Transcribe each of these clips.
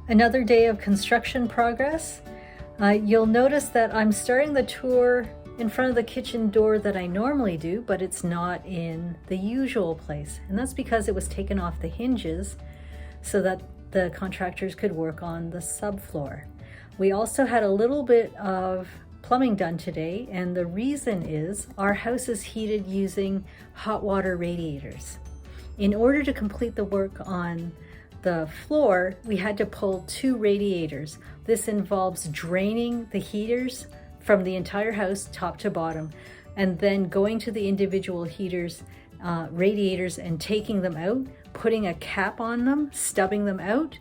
Another day of construction progress. You'll notice that I'm starting the tour in front of the kitchen door that I normally do, but it's not in the usual place. And that's because it was taken off the hinges so that the contractors could work on the subfloor. We also had a little bit of plumbing done today, and the reason is our house is heated using hot water radiators. In order to complete the work on the floor, we had to pull 2 radiators. This involves draining the heaters from the entire house, top to bottom, and then going to the individual heaters, radiators, and taking them out, putting a cap on them, stubbing them out,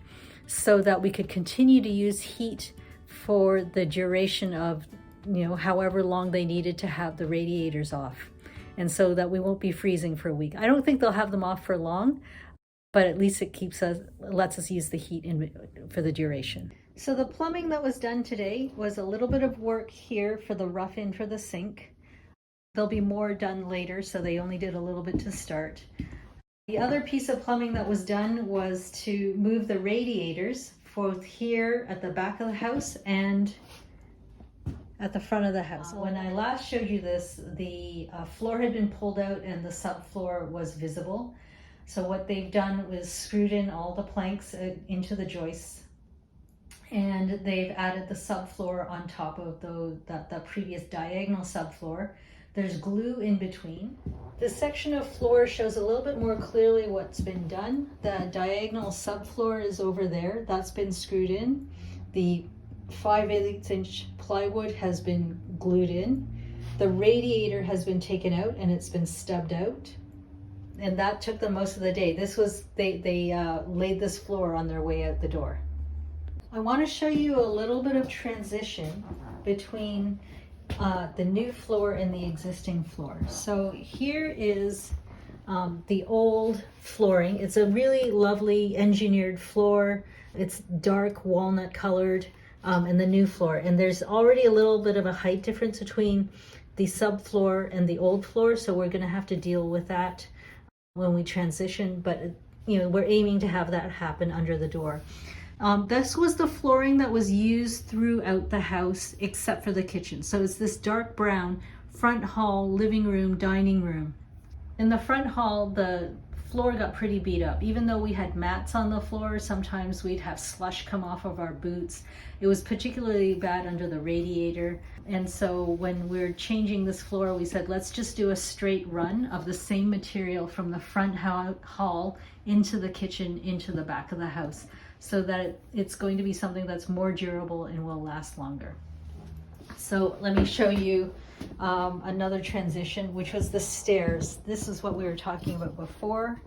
so that we could continue to use heat for the duration of, however long they needed to have the radiators off. And so that we won't be freezing for a week. I don't think they'll have them off for long, but at least it lets us use the heat for the duration. So the plumbing that was done today was a little bit of work here for the rough-in for the sink. There'll be more done later, so they only did a little bit to start. The other piece of plumbing that was done was to move the radiators, both here at the back of the house and at the front of the house. When I last showed you this, the floor had been pulled out and the subfloor was visible. So what they've done was screwed in all the planks into the joists, and they've added the subfloor on top of the previous diagonal subfloor. There's glue in between. This section of floor shows a little bit more clearly what's been done. The diagonal subfloor is over there. That's been screwed in. The 5/8" plywood has been glued in. The radiator has been taken out and it's been stubbed out. And that took them most of the day. They laid this floor on their way out the door. I want to show you a little bit of transition between the new floor and the existing floor. So here is the old flooring. It's a really lovely engineered floor. It's dark walnut colored, and the new floor. And there's already a little bit of a height difference between the subfloor and the old floor, so we're going to have to deal with that when we transition, but we're aiming to have that happen under the door. This was the flooring that was used throughout the house except for the kitchen. So it's this dark brown front hall, living room, dining room. In the front hall, the floor got pretty beat up. Even though we had mats on the floor, sometimes we'd have slush come off of our boots. It was particularly bad under the radiator. And so when we're changing this floor, we said, let's just do a straight run of the same material from the front hall into the kitchen, into the back of the house, so that it's going to be something that's more durable and will last longer. So let me show you another transition, which was the stairs. This is what we were talking about before.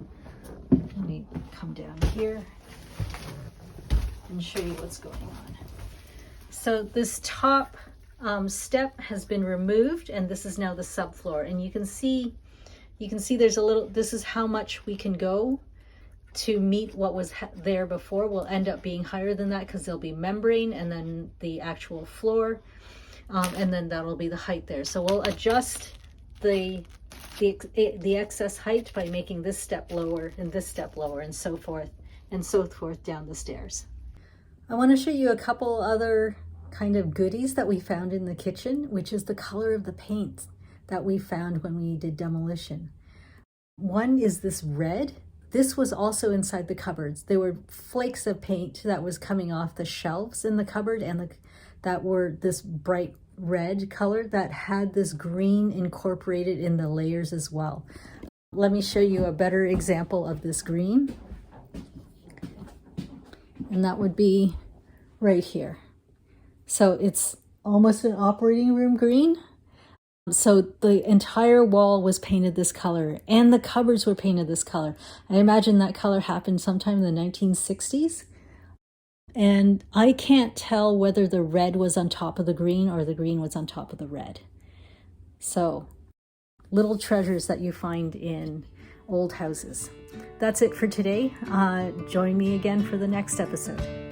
Let me come down here and show you what's going on. So this top step has been removed, and this is now the subfloor. And you can see there's a little, this is how much we can go to meet what was there before. We'll end up being higher than that because there'll be membrane and then the actual floor. And then that'll be the height there. So we'll adjust the excess height by making this step lower and this step lower, and so forth down the stairs. I want to show you a couple other kind of goodies that we found in the kitchen, which is the color of the paint that we found when we did demolition. One is this red. This was also inside the cupboards. There were flakes of paint that was coming off the shelves in the cupboard, and that were this bright red color that had this green incorporated in the layers as well. Let me show you a better example of this green. And that would be right here. So it's almost an operating room green. So the entire wall was painted this color, and the cupboards were painted this color. I imagine that color happened sometime in the 1960s. And I can't tell whether the red was on top of the green or the green was on top of the red. So, little treasures that you find in old houses. That's it for today. Join me again for the next episode.